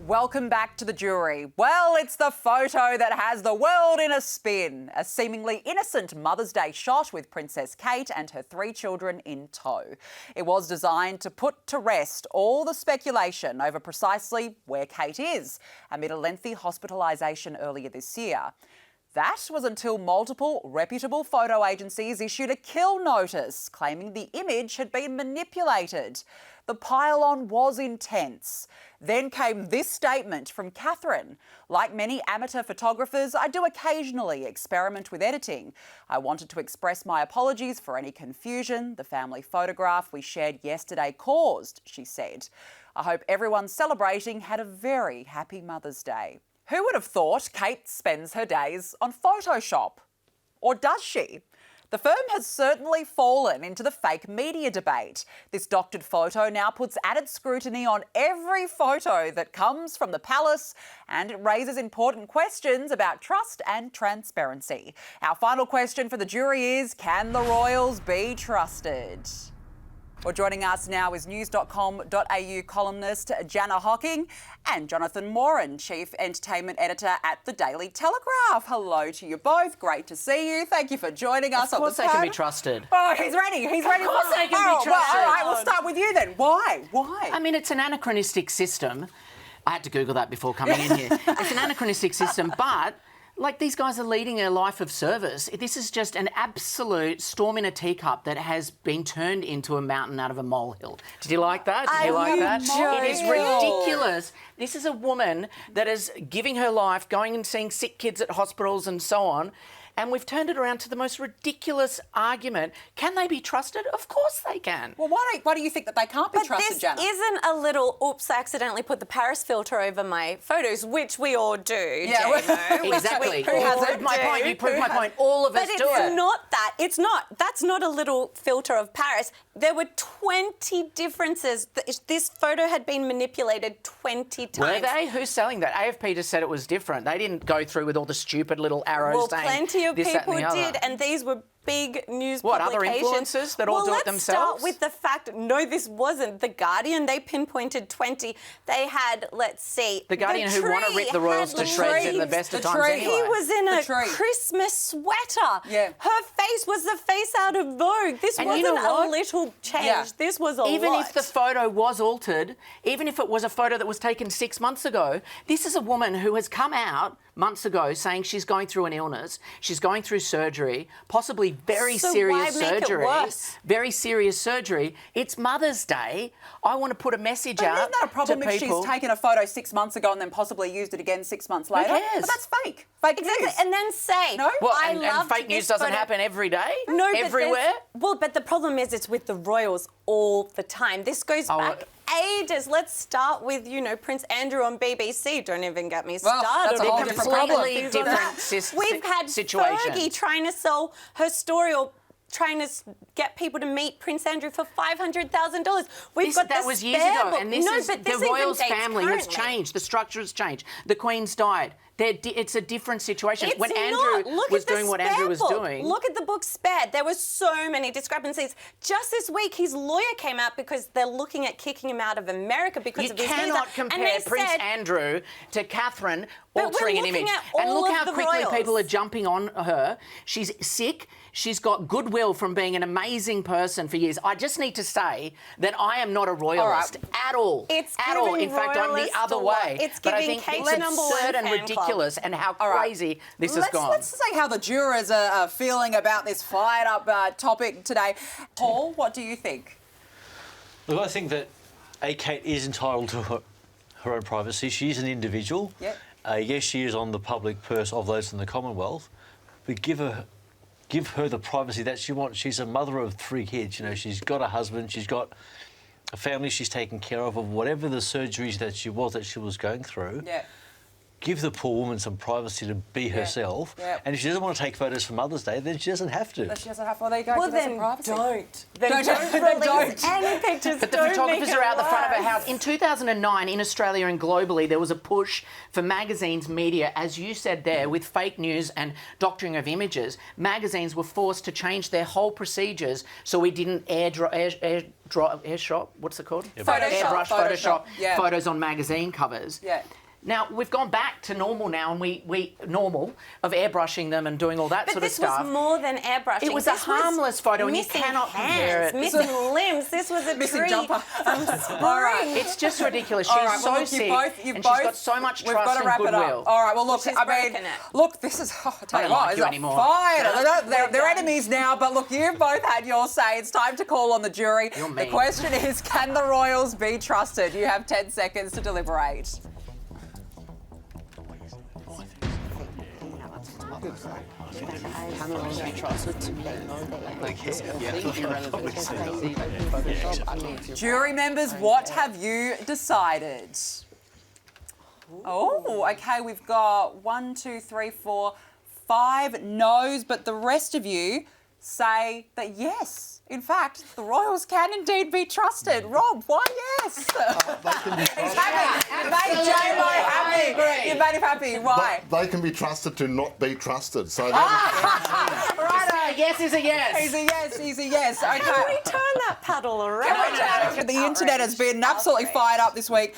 Welcome back to the jury. Well, it's the photo that has the world in a spin. A seemingly innocent Mother's Day shot with Princess Kate and her 3 children in tow. It was designed to put to rest all the speculation over precisely where Kate is amid a lengthy hospitalisation earlier this year. That was until multiple reputable photo agencies issued a kill notice claiming the image had been manipulated. The pile-on was intense. Then came this statement from Catherine. Like many amateur photographers, I do occasionally experiment with editing. I wanted to express my apologies for any confusion the family photograph we shared yesterday caused, she said. I hope everyone celebrating had a very happy Mother's Day. Who would have thought Kate spends her days on Photoshop? Or does she? The firm has certainly fallen into the fake media debate. This doctored photo now puts added scrutiny on every photo that comes from the palace, and it raises important questions about trust and transparency. Our final question for the jury is, can the royals be trusted? Well, joining us now is news.com.au columnist Jana Hocking and Jonathon Moran, Chief Entertainment Editor at the Daily Telegraph. Hello to you both. Great to see you. Thank you for joining us. Of course they can be trusted. Oh, he's ready. He's ready. Of course they can be trusted. Well, all right, we'll start with you then. Why? I mean, it's an anachronistic system. I had to Google that before coming in here. It's an anachronistic system, but like, these guys are leading a life of service. This is just an absolute storm in a teacup that has been turned into a mountain out of a molehill. Did you like that? Did you like that? It is ridiculous. This is a woman that is giving her life, going and seeing sick kids at hospitals and so on. And we've turned it around to the most ridiculous argument. Can they be trusted? Of course they can. Well, why do you think that they can't be trusted, Jana? This isn't a little, oops, I accidentally put the Paris filter over my photos, which we all do, Yeah, exactly. You proved my point. You proved my point. All of us do it. But it's not that. It's not. That's not a little filter of Paris. There were 20 differences. This photo had been manipulated 20 times. Were they? Who's selling that? AFP just said it was different. They didn't go through with all the stupid little arrows saying plenty of this, people that, and the did, other. and these were big news What, other publications. influencers that all do it themselves? Let's start with the fact, no, this wasn't. The Guardian, they pinpointed 20. They had, let's see... The Guardian, who want to rip the royals to shreds in the best of times anyway. He was in a Christmas sweater. Yeah. Her face was the face out of Vogue. This wasn't a little change. Yeah. This was a lot. Even if the photo was altered, even if it was a photo that was taken 6 months ago, this is a woman who has come out months ago saying she's going through an illness, she's going through surgery, possibly very serious surgery. Very serious surgery. It's Mother's Day. I want to put a message out to people. Isn't that a problem if she's taken a photo 6 months ago and then possibly used it again 6 months later? Who cares? But that's fake. Fake news. And then say, no? Well, and fake news doesn't happen every day? No, everywhere? But the problem is it's with the royals all the time. This goes back ages. Let's start with, Prince Andrew on BBC. Don't even get me started. That's a whole different problem. We've had Fergie trying to sell her story or trying to get people to meet Prince Andrew for $500,000. That was years ago, and the royals' family has changed. The structure has changed. The Queen's died. It's a different situation. When Andrew was doing what Andrew was doing... Look at the book Spared. There were so many discrepancies. Just this week, his lawyer came out because they're looking at kicking him out of America because of his visa. You cannot compare Prince Andrew to Catherine altering an image. And look how quickly people are jumping on her. She's sick. She's got goodwill from being an amazing person for years. I just need to say that I am not a royalist at all. At all. In fact, I'm the other way. It's but I giving think it's absurd and ridiculous and how crazy this has gone. Let's say how the jurors are feeling about this fired-up topic today. Paul, what do you think? Look, I think that Kate is entitled to her own privacy. She's an individual. Yep. Yes, she is on the public purse of those in the Commonwealth, but give her the privacy that she wants. She's a mother of 3 kids. She's got a husband. She's got a family she's taken care of whatever the surgeries that she was going through. Yeah. give the poor woman some privacy to be herself. Yeah. And if she doesn't want to take photos for Mother's Day, then she doesn't have to. That she doesn't have. Well, there you go. Well, give her some then privacy. don't. Then Don't. don't release any pictures. But the Don't photographers make it are out the front of her worse. house. In 2009, in Australia and globally, there was a push for magazines, media, as you said there, with fake news and doctoring of images. Magazines were forced to change their whole procedures so we didn't airdrop, what's it called? Photoshop. Photoshop Yeah. photos on magazine covers. Yeah. Now, we've gone back to normal now, and we normal of airbrushing them and doing all that But sort of this stuff. was more than airbrushing. It was a This harmless photo, and you missing cannot compare hands, it. missing limbs. This was a Missing tree jumper. from spring. All right. It's just ridiculous. She's All right, well, so look, sick, you've and both, she's got so much we've trust got to and wrap it goodwill. up. All right, well, look, She's I broken mean, it. look, this is, I tell I you don't what, like it's you not anymore. fine. They're done. enemies now, but look, you've both had your say. It's time to call on the jury. You're The mean. question is, can the royals be trusted? You have 10 seconds to deliberate. Jury members, what have you decided? Oh, okay, we've got 1, 2, 3, 4, 5 no's, but the rest of you say that yes, in fact, the royals can indeed be trusted. Rob, why yes? He's happy. You made J-Lo happy. You made him happy. Why? They can be trusted to not be trusted. So Right, yes is a yes. He's a yes, he's a yes. Okay. Can we turn that paddle around? The internet has been absolutely fired up this week